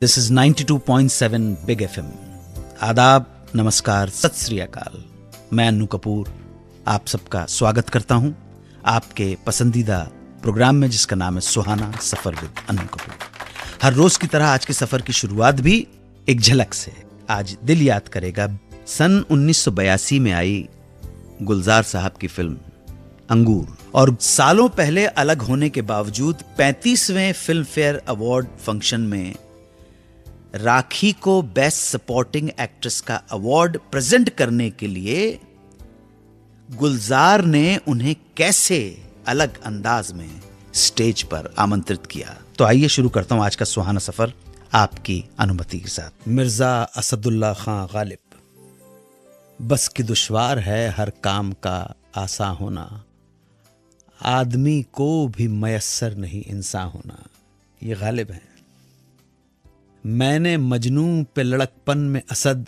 This is 92.7 big FM. आदाब, नमस्कार, सत श्री अकाल। मैं अन्नू कपूर आप सबका स्वागत करता हूं आपके पसंदीदा प्रोग्राम में, जिसका नाम है सुहाना सफर विद अन्नू कपूर। हर रोज की तरह आज के सफर की शुरुआत भी एक झलक से। आज दिल याद करेगा सन 1982 में आई गुलजार साहब की फिल्म अंगूर, और सालों पहले अलग होने के बावजूद 35वें फिल्म फेयर अवार्ड फंक्शन में राखी को बेस्ट सपोर्टिंग एक्ट्रेस का अवार्ड प्रेजेंट करने के लिए गुलजार ने उन्हें कैसे अलग अंदाज में स्टेज पर आमंत्रित किया। तो आइए शुरू करता हूं आज का सुहाना सफर आपकी अनुमति के साथ। मिर्जा असदुल्ला खां गालिब। बस की दुश्वार है हर काम का आसा होना, आदमी को भी मयस्सर नहीं इंसान होना। ये गालिब है। मैंने मजनू पे लड़कपन में असद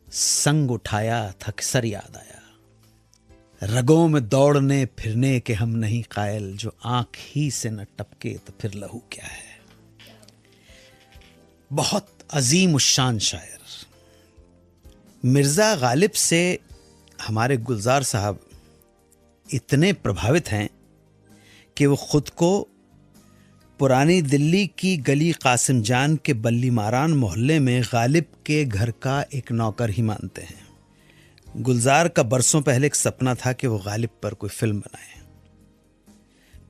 संग उठाया था, किसर याद आया। रगों में दौड़ने फिरने के हम नहीं कायल, जो आंख ही से न टपके तो फिर लहू क्या है। बहुत अजीम उशान शायर मिर्जा गालिब से हमारे गुलजार साहब इतने प्रभावित हैं कि वो खुद को पुरानी दिल्ली की गली कासिम जान के बल्ली मारान मोहल्ले में गालिब के घर का एक नौकर ही मानते हैं। गुलजार का बरसों पहले एक सपना था कि वो गालिब पर कोई फिल्म बनाए।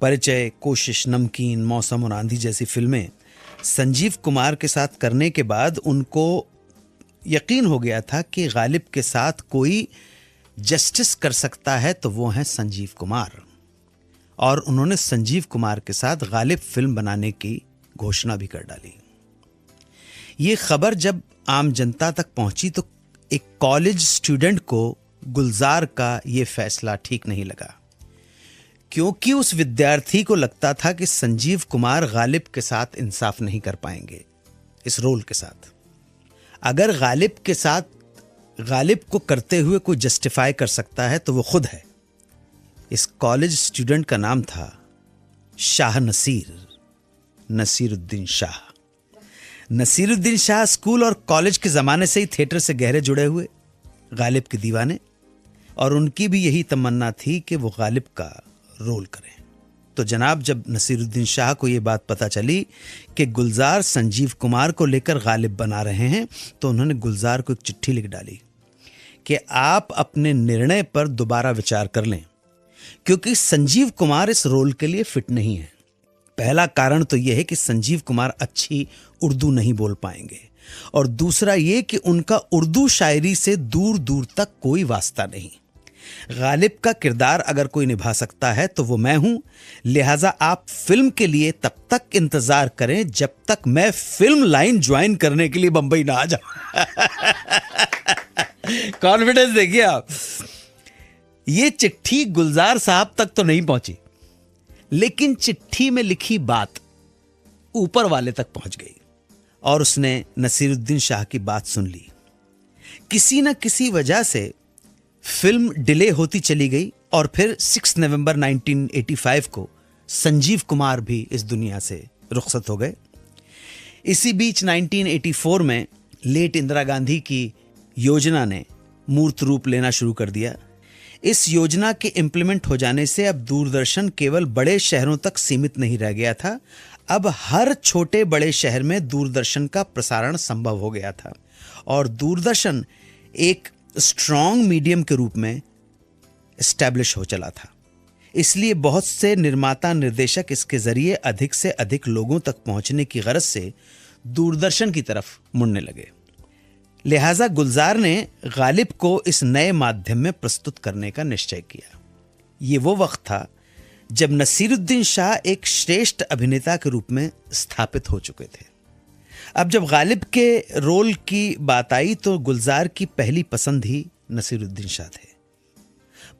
परिचय, कोशिश, नमकीन, मौसम और आंधी जैसी फिल्में संजीव कुमार के साथ करने के बाद उनको यकीन हो गया था कि गालिब के साथ कोई जस्टिस कर सकता है तो वो हैं संजीव कुमार, और उन्होंने संजीव कुमार के साथ गालिब फिल्म बनाने की घोषणा भी कर डाली। ये खबर जब आम जनता तक पहुंची तो एक कॉलेज स्टूडेंट को गुलजार का ये फैसला ठीक नहीं लगा, क्योंकि उस विद्यार्थी को लगता था कि संजीव कुमार गालिब के साथ इंसाफ नहीं कर पाएंगे इस रोल के साथ। अगर गालिब को करते हुए कोई जस्टिफाई कर सकता है तो वो खुद है। इस कॉलेज स्टूडेंट का नाम था शाह नसीरुद्दीन शाह। नसीरुद्दीन शाह स्कूल और कॉलेज के ज़माने से ही थिएटर से गहरे जुड़े हुए गालिब के दीवाने, और उनकी भी यही तमन्ना थी कि वो गालिब का रोल करें। तो जनाब, जब नसीरुद्दीन शाह को ये बात पता चली कि गुलजार संजीव कुमार को लेकर गालिब बना रहे हैं, तो उन्होंने गुलजार को एक चिट्ठी लिख डाली कि आप अपने निर्णय पर दोबारा विचार कर लें, क्योंकि संजीव कुमार इस रोल के लिए फिट नहीं है। पहला कारण तो यह है कि संजीव कुमार अच्छी उर्दू नहीं बोल पाएंगे, और दूसरा यह कि उनका उर्दू शायरी से दूर दूर तक कोई वास्ता नहीं। गालिब का किरदार अगर कोई निभा सकता है तो वो मैं हूं, लिहाजा आप फिल्म के लिए तब तक इंतजार करें जब तक मैं फिल्म लाइन ज्वाइन करने के लिए बंबई ना आ जाऊं। कॉन्फिडेंस देखिए आप। ये चिट्ठी गुलजार साहब तक तो नहीं पहुंची, लेकिन चिट्ठी में लिखी बात ऊपर वाले तक पहुंच गई, और उसने नसीरुद्दीन शाह की बात सुन ली। किसी न किसी वजह से फिल्म डिले होती चली गई, और फिर 6 नवंबर 1985 को संजीव कुमार भी इस दुनिया से रुखसत हो गए। इसी बीच 1984 में लेट इंदिरा गांधी की योजना ने मूर्त रूप लेना शुरू कर दिया। इस योजना के इम्प्लीमेंट हो जाने से अब दूरदर्शन केवल बड़े शहरों तक सीमित नहीं रह गया था, अब हर छोटे बड़े शहर में दूरदर्शन का प्रसारण संभव हो गया था, और दूरदर्शन एक स्ट्रॉन्ग मीडियम के रूप में एस्टैब्लिश हो चला था। इसलिए बहुत से निर्माता निर्देशक इसके जरिए अधिक से अधिक लोगों तक पहुंचने की गरज से दूरदर्शन की तरफ मुड़ने लगे। लिहाजा गुलजार ने गालिब को इस नए माध्यम में प्रस्तुत करने का निश्चय किया। ये वो वक्त था जब नसीरुद्दीन शाह एक श्रेष्ठ अभिनेता के रूप में स्थापित हो चुके थे। अब जब गालिब के रोल की बात आई तो गुलजार की पहली पसंद ही नसीरुद्दीन शाह थे,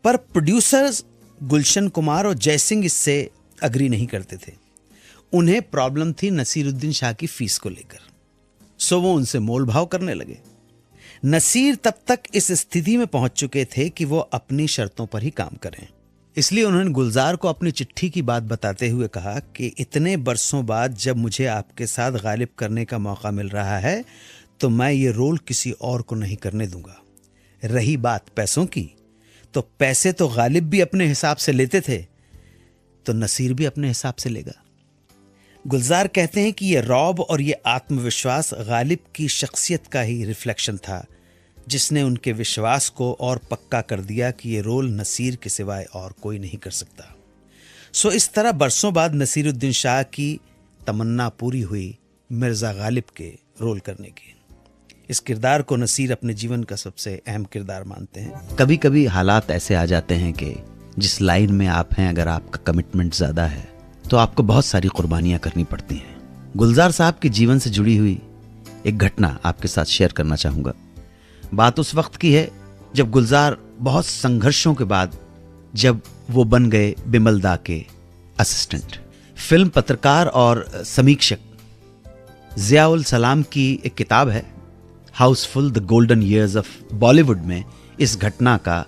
पर प्रोड्यूसर्स गुलशन कुमार और जयसिंह इससे अग्री नहीं करते थे। उन्हें प्रॉब्लम थी नसीरुद्दीन शाह की फीस को लेकर, सो वो उनसे मोल भाव करने लगे। नसीर तब तक इस स्थिति में पहुंच चुके थे कि वो अपनी शर्तों पर ही काम करें। इसलिए उन्होंने गुलजार को अपनी चिट्ठी की बात बताते हुए कहा कि इतने बरसों बाद जब मुझे आपके साथ गालिब करने का मौका मिल रहा है तो मैं ये रोल किसी और को नहीं करने दूंगा। रही बात पैसों की, तो पैसे तो गालिब भी अपने हिसाब से लेते थे, तो नसीर भी अपने हिसाब से लेगा। गुलजार कहते हैं कि ये रौब और ये आत्मविश्वास गालिब की शख्सियत का ही रिफ्लेक्शन था, जिसने उनके विश्वास को और पक्का कर दिया कि ये रोल नसीर के सिवाय और कोई नहीं कर सकता। सो इस तरह बरसों बाद नसीरुद्दीन शाह की तमन्ना पूरी हुई मिर्ज़ा गालिब के रोल करने की। इस किरदार को नसीर अपने जीवन का सबसे अहम किरदार मानते हैं। कभी कभी हालात ऐसे आ जाते हैं कि जिस लाइन में आप हैं, अगर आपका कमिटमेंट ज़्यादा है तो आपको बहुत सारी कुर्बानियाँ करनी पड़ती हैं। गुलजार साहब के जीवन से जुड़ी हुई एक घटना आपके साथ शेयर करना चाहूँगा। बात उस वक्त की है जब गुलजार बहुत संघर्षों के बाद जब वो बन गए बिमल दा के असिस्टेंट। फिल्म पत्रकार और समीक्षक ज़ियाउल सलाम की एक किताब है Housefull the golden years of Bollywood में इस घटना का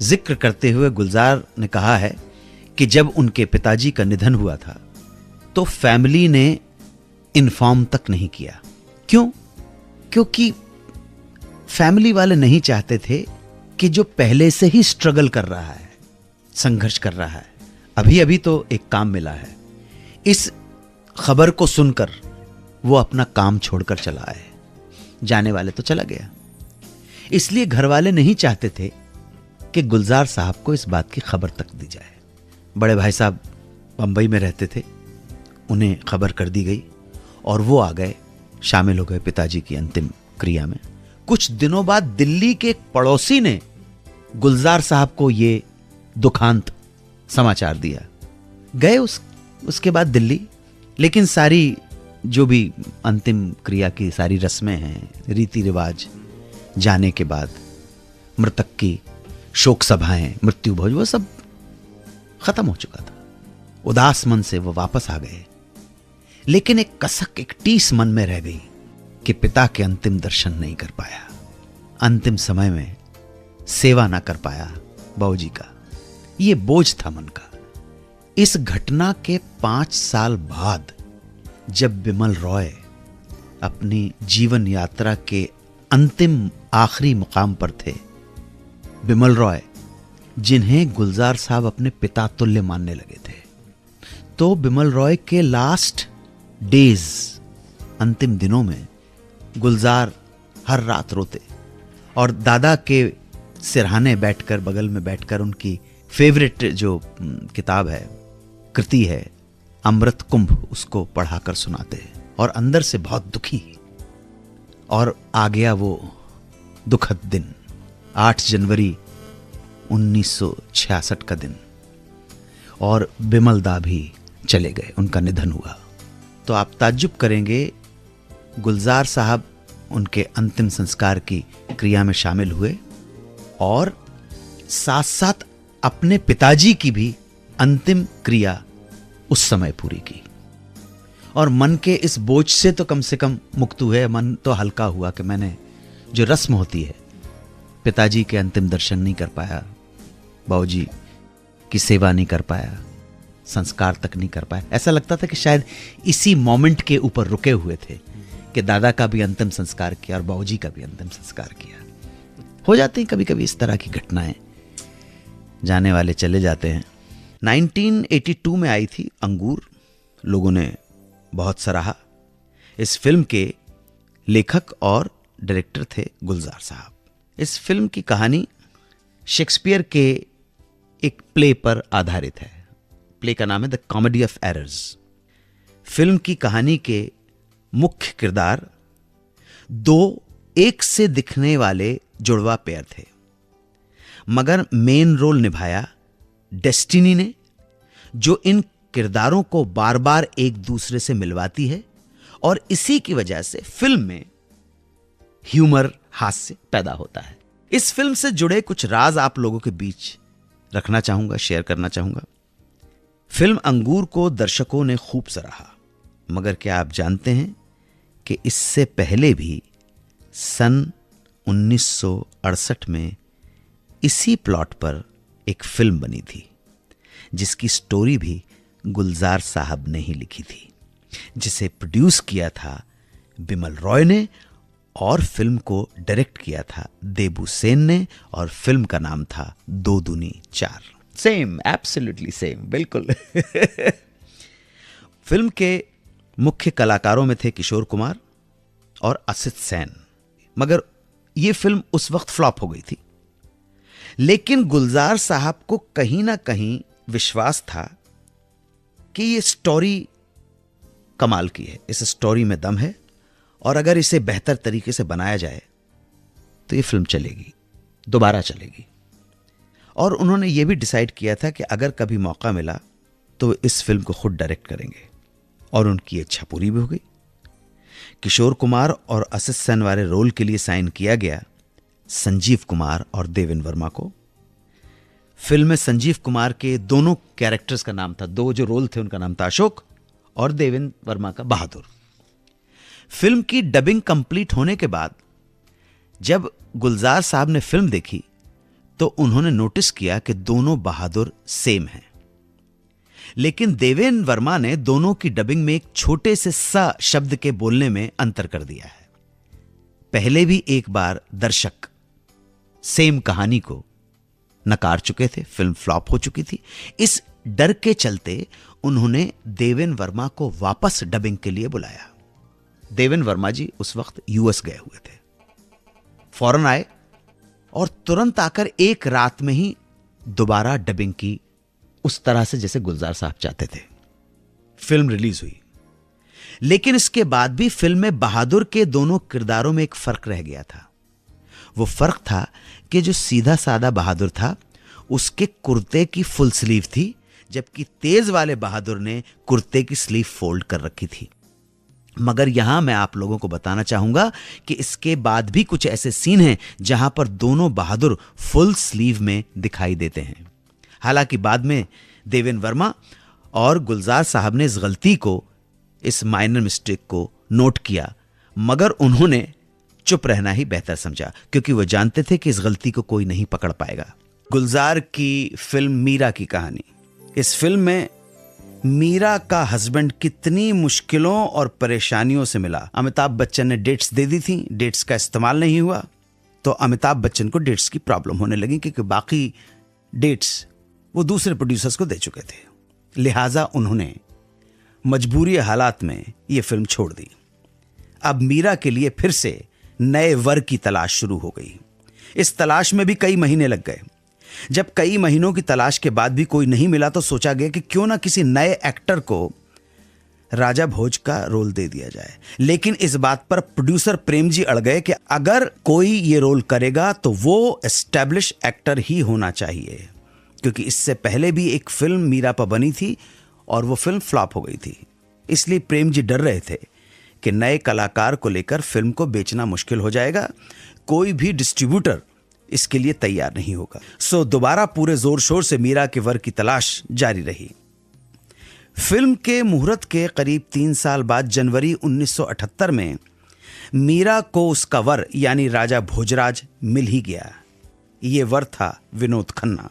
जिक्र करते हुए गुलजार ने कहा है कि जब उनके पिताजी का निधन हुआ था तो फैमिली ने इन्फॉर्म तक नहीं किया। क्यों? क्योंकि फैमिली वाले नहीं चाहते थे कि जो पहले से ही स्ट्रगल कर रहा है, संघर्ष कर रहा है, अभी अभी तो एक काम मिला है, इस खबर को सुनकर वो अपना काम छोड़कर चला आए। जाने वाले तो चला गया। इसलिए घर वाले नहीं चाहते थे कि गुलजार साहब को इस बात की खबर तक दी जाए। बड़े भाई साहब बंबई में रहते थे, उन्हें खबर कर दी गई और वो आ गए, शामिल हो गए पिताजी की अंतिम क्रिया में। कुछ दिनों बाद दिल्ली के एक पड़ोसी ने गुलजार साहब को ये दुखांत समाचार दिया। गए उसके बाद दिल्ली, लेकिन सारी जो भी अंतिम क्रिया की सारी रस्में हैं, रीति रिवाज, जाने के बाद मृतक की शोक सभाएं, मृत्यु भोज, वो सब खत्म हो चुका था। उदास मन से वो वापस आ गए, लेकिन एक कसक, एक टीस मन में रह गई कि पिता के अंतिम दर्शन नहीं कर पाया, अंतिम समय में सेवा ना कर पाया बाबूजी का। ये बोझ था मन का। इस घटना के 5 साल बाद जब बिमल रॉय अपनी जीवन यात्रा के अंतिम आखिरी मुकाम पर थे, बिमल रॉय जिन्हें गुलजार साहब अपने पिता तुल्य मानने लगे थे, तो बिमल रॉय के लास्ट डेज, अंतिम दिनों में गुलजार हर रात रोते और दादा के सिरहाने बैठकर, बगल में बैठकर उनकी फेवरेट जो किताब है, कृति है अमृत कुंभ, उसको पढ़ाकर सुनाते और अंदर से बहुत दुखी। और आ गया वो दुखद दिन, 8 जनवरी 1966 का दिन, और बिमल दा भी चले गए, उनका निधन हुआ। तो आप ताज्जुब करेंगे, गुलजार साहब उनके अंतिम संस्कार की क्रिया में शामिल हुए और साथ साथ अपने पिताजी की भी अंतिम क्रिया उस समय पूरी की। और मन के इस बोझ से तो कम से कम मुक्त हुए, मन तो हल्का हुआ कि मैंने जो रस्म होती है, पिताजी के अंतिम दर्शन नहीं कर पाया, बाबूजी की सेवा नहीं कर पाया, संस्कार तक नहीं कर पाया। ऐसा लगता था कि शायद इसी मोमेंट के ऊपर रुके हुए थे कि दादा का भी अंतिम संस्कार किया और बाबूजी का भी अंतिम संस्कार किया। हो जाते हैं कभी कभी इस तरह की घटनाएं, जाने वाले चले जाते हैं। 1982 में आई थी अंगूर, लोगों ने बहुत सराहा। इस फिल्म के लेखक और डायरेक्टर थे गुलजार साहब। इस फिल्म की कहानी शेक्सपियर के एक प्ले पर आधारित है। प्ले का नाम है the comedy of errors. Film की कहानी के मुख्य किरदार 2 एक से दिखने वाले जुड़वा पेयर थे, मगर मेन रोल निभाया डेस्टिनी ने, जो इन किरदारों को बार बार एक दूसरे से मिलवाती है और इसी की वजह से फिल्म में ह्यूमर, हास्य पैदा होता है। इस फिल्म से जुड़े कुछ राज आप लोगों के बीच रखना चाहूंगा, शेयर करना चाहूंगा। फिल्म अंगूर को दर्शकों ने खूब सराहा, मगर क्या आप जानते हैं कि इससे पहले भी सन 1968 में इसी प्लॉट पर एक फिल्म बनी थी, जिसकी स्टोरी भी गुलजार साहब ने ही लिखी थी, जिसे प्रोड्यूस किया था बिमल रॉय ने और फिल्म को डायरेक्ट किया था देबू सेन ने, और फिल्म का नाम था 2 दूनी 4। सेम, एब्सोल्युटली सेम, बिल्कुल। फिल्म के मुख्य कलाकारों में थे किशोर कुमार और असित सेन, मगर यह फिल्म उस वक्त फ्लॉप हो गई थी। लेकिन गुलजार साहब को कहीं ना कहीं विश्वास था कि यह स्टोरी कमाल की है, इस स्टोरी में दम है, और अगर इसे बेहतर तरीके से बनाया जाए तो यह फिल्म चलेगी, दोबारा चलेगी। और उन्होंने यह भी डिसाइड किया था कि अगर कभी मौका मिला तो इस फिल्म को खुद डायरेक्ट करेंगे, और उनकी इच्छा पूरी भी हो गई। किशोर कुमार और असित सेन वाले रोल के लिए साइन किया गया संजीव कुमार और देवेन वर्मा को। फिल्म में संजीव कुमार के दोनों कैरेक्टर्स का नाम था, दो जो रोल थे उनका नाम था अशोक और देवेन वर्मा का बहादुर। फिल्म की डबिंग कंप्लीट होने के बाद जब गुलजार साहब ने फिल्म देखी तो उन्होंने नोटिस किया कि दोनों बहादुर सेम हैं, लेकिन देवेन वर्मा ने दोनों की डबिंग में एक छोटे से सा शब्द के बोलने में अंतर कर दिया है। पहले भी एक बार दर्शक सेम कहानी को नकार चुके थे, फिल्म फ्लॉप हो चुकी थी। इस डर के चलते उन्होंने देवेन वर्मा को वापस डबिंग के लिए बुलाया। देवेन वर्मा जी उस वक्त यूएस गए हुए थे, फौरन आए और तुरंत आकर एक रात में ही दोबारा डबिंग की, उस तरह से जैसे गुलजार साहब चाहते थे। फिल्म रिलीज हुई, लेकिन इसके बाद भी फिल्म में बहादुर के दोनों किरदारों में एक फर्क रह गया था। वो फर्क था कि जो सीधा साधा बहादुर था उसके कुर्ते की फुल स्लीव थी, जबकि तेज वाले बहादुर ने कुर्ते की स्लीव फोल्ड कर रखी थी। मगर यहां मैं आप लोगों को बताना चाहूंगा कि इसके बाद भी कुछ ऐसे सीन हैं जहां पर दोनों बहादुर फुल स्लीव में दिखाई देते हैं। हालांकि बाद में देवेन वर्मा और गुलजार साहब ने इस गलती को, इस माइनर मिस्टेक को नोट किया, मगर उन्होंने चुप रहना ही बेहतर समझा, क्योंकि वो जानते थे कि इस गलती को कोई नहीं पकड़ पाएगा। गुलजार की फिल्म मीरा की कहानी। इस फिल्म में मीरा का हस्बैंड कितनी मुश्किलों और परेशानियों से मिला। अमिताभ बच्चन ने डेट्स दे दी थी, डेट्स का इस्तेमाल नहीं हुआ, तो अमिताभ बच्चन को डेट्स की प्रॉब्लम होने लगी, क्योंकि बाकी डेट्स वो दूसरे प्रोड्यूसर्स को दे चुके थे। लिहाजा उन्होंने मजबूरी हालात में ये फिल्म छोड़ दी। अब मीरा के लिए फिर से नए वर की तलाश शुरू हो गई। इस तलाश में भी कई महीने लग गए। जब कई महीनों की तलाश के बाद भी कोई नहीं मिला तो सोचा गया कि क्यों ना किसी नए एक्टर को राजा भोज का रोल दे दिया जाए। लेकिन इस बात पर प्रोड्यूसर प्रेम जी अड़ गए कि अगर कोई ये रोल करेगा तो वो एस्टैब्लिश एक्टर ही होना चाहिए, क्योंकि इससे पहले भी एक फिल्म मीरा पर बनी थी और वो फिल्म फ्लॉप हो गई थी। इसलिए प्रेम जी डर रहे थे कि नए कलाकार को लेकर फिल्म को बेचना मुश्किल हो जाएगा, कोई भी डिस्ट्रीब्यूटर इसके लिए तैयार नहीं होगा। सो दोबारा पूरे जोर शोर से मीरा के वर की तलाश जारी रही। फिल्म के मुहूर्त के करीब 3 साल बाद जनवरी 1978 में मीरा को उसका वर यानी राजा भोजराज मिल ही गया। ये वर था विनोद खन्ना।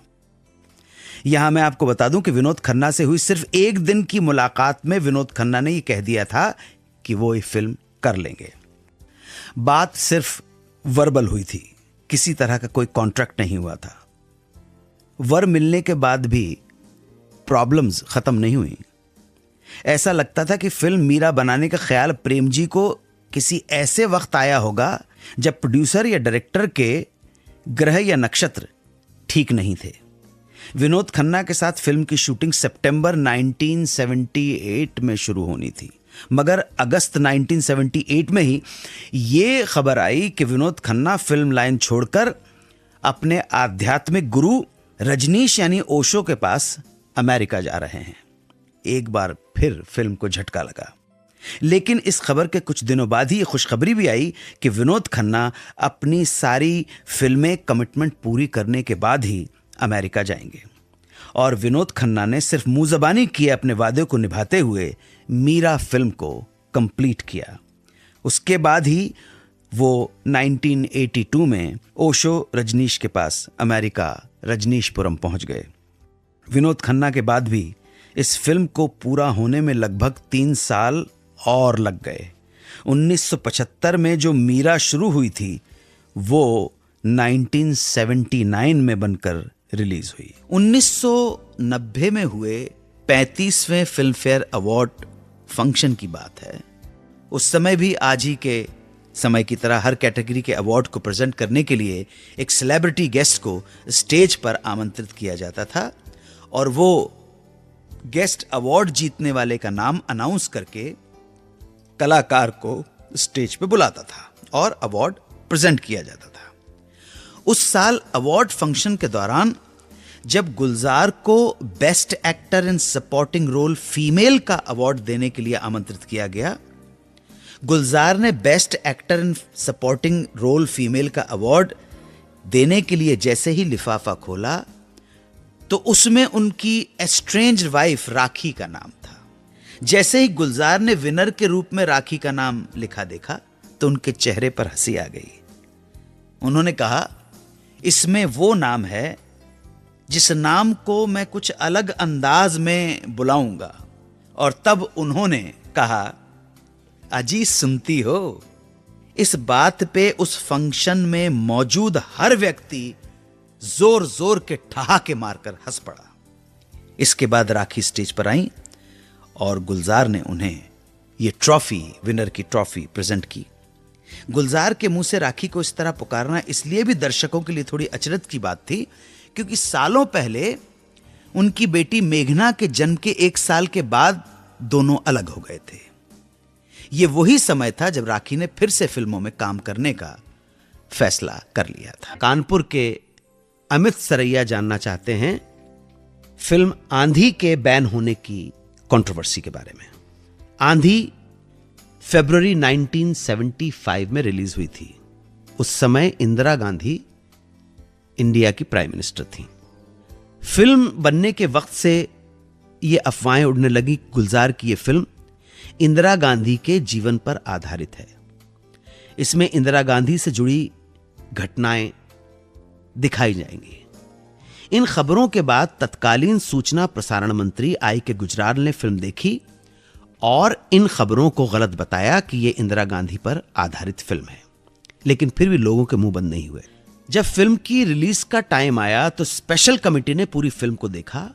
यहां मैं आपको बता दूं कि विनोद खन्ना से हुई सिर्फ एक दिन की मुलाकात में विनोद खन्ना ने यह कह दिया था कि वो ये फिल्म कर लेंगे। बात सिर्फ वर्बल हुई थी, किसी तरह का कोई कॉन्ट्रैक्ट नहीं हुआ था। वर मिलने के बाद भी प्रॉब्लम्स खत्म नहीं हुई। ऐसा लगता था कि फिल्म मीरा बनाने का ख्याल प्रेम जी को किसी ऐसे वक्त आया होगा जब प्रोड्यूसर या डायरेक्टर के ग्रह या नक्षत्र ठीक नहीं थे। विनोद खन्ना के साथ फिल्म की शूटिंग सितंबर 1978 में शुरू होनी थी, मगर अगस्त 1978 में ही ये खबर आई कि विनोद खन्ना फिल्म लाइन छोड़कर अपने आध्यात्मिक गुरु रजनीश यानी ओशो के पास अमेरिका जा रहे हैं। एक बार फिर फिल्म को झटका लगा। लेकिन इस खबर के कुछ दिनों बाद ही ये खुशखबरी भी आई कि विनोद खन्ना अपनी सारी फिल्में कमिटमेंट पूरी करने के बाद ही अमेरिका जाएंगे। और विनोद खन्ना ने सिर्फ मुंह ज़बानी किए अपने वादे को निभाते हुए मीरा फिल्म को कंप्लीट किया। उसके बाद ही वो 1982 में ओशो रजनीश के पास अमेरिका रजनीशपुरम पहुंच गए। विनोद खन्ना के बाद भी इस फिल्म को पूरा होने में लगभग 3 साल और लग गए। 1975 में जो मीरा शुरू हुई थी वो 1979 में बनकर रिलीज हुई। 1990 में हुए 35वें फिल्म फेयर अवार्ड फंक्शन की बात है। उस समय भी आज ही के समय की तरह हर कैटेगरी के अवार्ड को प्रेजेंट करने के लिए एक सेलिब्रिटी गेस्ट को स्टेज पर आमंत्रित किया जाता था और वो गेस्ट अवार्ड जीतने वाले का नाम अनाउंस करके कलाकार को स्टेज पे बुलाता था और अवार्ड प्रेजेंट किया जाता था। उस साल अवार्ड फंक्शन के दौरान जब गुलजार को best actor in supporting role female का अवार्ड देने के लिए आमंत्रित किया गया, गुलजार ने best actor in supporting role female का अवार्ड देने के लिए जैसे ही लिफाफा खोला तो उसमें उनकी एस्ट्रेंज्ड वाइफ राखी का नाम था। जैसे ही गुलजार ने विनर के रूप में राखी का नाम लिखा देखा तो उनके चेहरे पर हंसी आ गई। उन्होंने कहा, इसमें वो नाम है जिस नाम को मैं कुछ अलग अंदाज में बुलाऊंगा। और तब उन्होंने कहा, अजी सुनती हो। इस बात पे उस फंक्शन में मौजूद हर व्यक्ति जोर जोर के ठहाके मारकर हंस पड़ा। इसके बाद राखी स्टेज पर आई और गुलजार ने उन्हें ये ट्रॉफी, विनर की ट्रॉफी प्रेजेंट की। गुलजार के मुंह से राखी को इस तरह पुकारना इसलिए भी दर्शकों के लिए थोड़ी अचरज की बात थी क्योंकि सालों पहले उनकी बेटी मेघना के जन्म के 1 साल के बाद दोनों अलग हो गए थे। यह वही समय था जब राखी ने फिर से फिल्मों में काम करने का फैसला कर लिया था। कानपुर के अमित सरैया जानना चाहते हैं फिल्म आंधी के बैन होने की कंट्रोवर्सी के बारे में। आंधी फरवरी 1975 में रिलीज हुई थी। उस समय इंदिरा गांधी इंडिया की प्राइम मिनिस्टर थी। फिल्म बनने के वक्त से ये अफवाहें उड़ने लगी, गुलजार की ये फिल्म इंदिरा गांधी के जीवन पर आधारित है। इसमें इंदिरा गांधी से जुड़ी घटनाएं दिखाई जाएंगी। इन खबरों के बाद तत्कालीन सूचना प्रसारण मंत्री आई के गुजराल ने फिल्म देखी और इन खबरों को गलत बताया कि यह इंदिरा गांधी पर आधारित फिल्म है, लेकिन फिर भी लोगों के मुंह बंद नहीं हुए। जब फिल्म की रिलीज का टाइम आया तो स्पेशल कमेटी ने पूरी फिल्म को देखा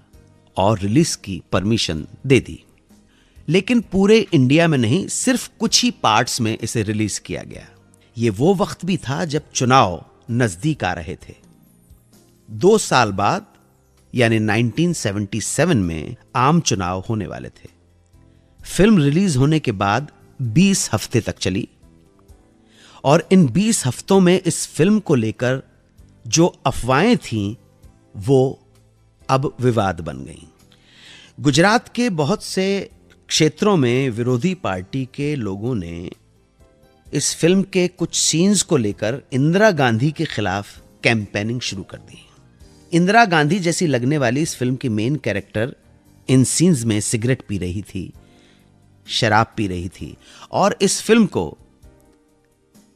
और रिलीज की परमिशन दे दी, लेकिन पूरे इंडिया में नहीं, सिर्फ कुछ ही पार्ट्स में इसे रिलीज किया गया। यह वो वक्त भी था जब चुनाव नजदीक आ रहे थे। 2 साल बाद यानी 1977 में आम चुनाव होने वाले थे। फिल्म रिलीज होने के बाद 20 हफ्ते तक चली और इन 20 हफ्तों में इस फिल्म को लेकर जो अफवाहें थीं वो अब विवाद बन गईं। गुजरात के बहुत से क्षेत्रों में विरोधी पार्टी के लोगों ने इस फिल्म के कुछ सीन्स को लेकर इंदिरा गांधी के खिलाफ कैंपेनिंग शुरू कर दी। इंदिरा गांधी जैसी लगने वाली इस फिल्म की मेन कैरेक्टर इन सीन्स में सिगरेट पी रही थी, शराब पी रही थी और इस फिल्म को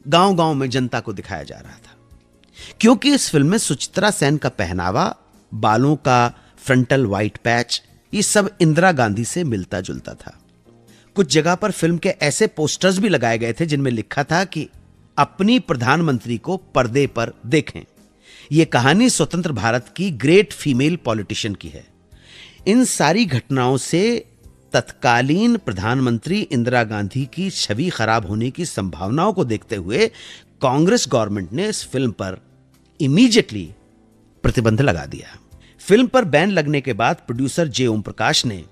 गांव-गांव में जनता को दिखाया जा रहा था। क्योंकि इस फिल्म में सुचित्रा सेन का पहनावा, बालों का फ्रंटल व्हाइट पैच, ये सब इंदिरा गांधी से मिलता जुलता था। कुछ जगह पर फिल्म के ऐसे पोस्टर्स भी लगाए गए थे जिनमें लिखा था कि अपनी प्रधानमंत्री को पर्दे पर देखें। यह कहानी स्वतंत्र भारत की ग्रेट फीमेल पॉलिटिशियन की है। इन सारी घटनाओं से तत्कालीन प्रधानमंत्री इंदिरा गांधी की छवि खराब होने की संभावनाओं को देखते हुए कांग्रेस गवर्नमेंट ने इस फिल्म पर इमीडिएटली प्रतिबंध लगा दिया। फिल्म पर बैन लगने के बाद प्रोड्यूसर जे ओम प्रकाश ने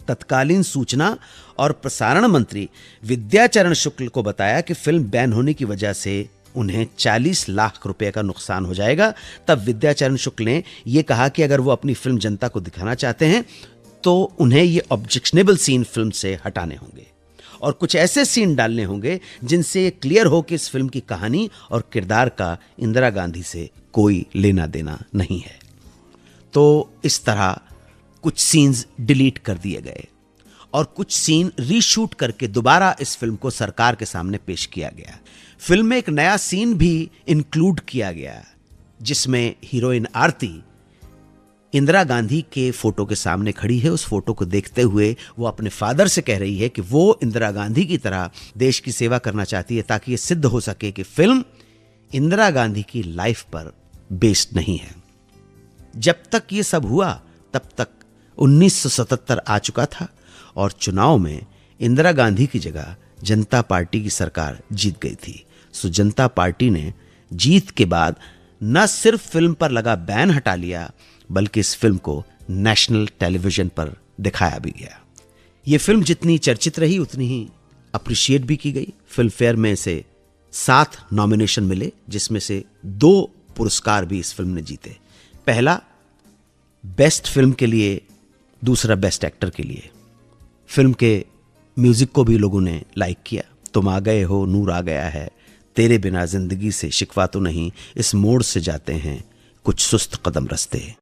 तत्कालीन सूचना और प्रसारण मंत्री विद्याचरण शुक्ल को बताया कि फिल्म बैन होने की वजह से उन्हें 40 लाख रुपए का नुकसान हो जाएगा। तब विद्याचरण शुक्ल ने यह कहा कि अगर वो अपनी फिल्म जनता को दिखाना चाहते हैं तो उन्हें ये ऑब्जेक्शनेबल सीन फिल्म से हटाने होंगे और कुछ ऐसे सीन डालने होंगे जिनसे ये क्लियर हो कि इस फिल्म की कहानी और किरदार का इंदिरा गांधी से कोई लेना देना नहीं है। तो इस तरह कुछ सीन्स डिलीट कर दिए गए और कुछ सीन रीशूट करके दोबारा इस फिल्म को सरकार के सामने पेश किया गया। फिल्म में एक नया सीन भी इंक्लूड किया गया जिसमें हीरोइन आरती इंदिरा गांधी के फोटो के सामने खड़ी है। उस फोटो को देखते हुए वो अपने फादर से कह रही है कि वो इंदिरा गांधी की तरह देश की सेवा करना चाहती है, ताकि ये सिद्ध हो सके कि फिल्म इंदिरा गांधी की लाइफ पर बेस्ड नहीं है। जब तक ये सब हुआ तब तक 1977 आ चुका था और चुनाव में इंदिरा गांधी की जगह जनता पार्टी की सरकार जीत गई थी। सो जनता पार्टी ने जीत के बाद न सिर्फ फिल्म पर लगा बैन हटा लिया, बल्कि इस फिल्म को नेशनल टेलीविजन पर दिखाया भी गया। ये फिल्म जितनी चर्चित रही उतनी ही अप्रिशिएट भी की गई। फिल्म फेयर में इसे 7 नॉमिनेशन मिले, जिसमें से 2 पुरस्कार भी इस फिल्म ने जीते। पहला बेस्ट फिल्म के लिए, दूसरा बेस्ट एक्टर के लिए। फिल्म के म्यूजिक को भी लोगों ने लाइक किया। तुम आ गए हो, नूर आ गया है, तेरे बिना जिंदगी से शिकवा तो नहीं, इस मोड़ से जाते हैं कुछ सुस्त कदम रस्ते।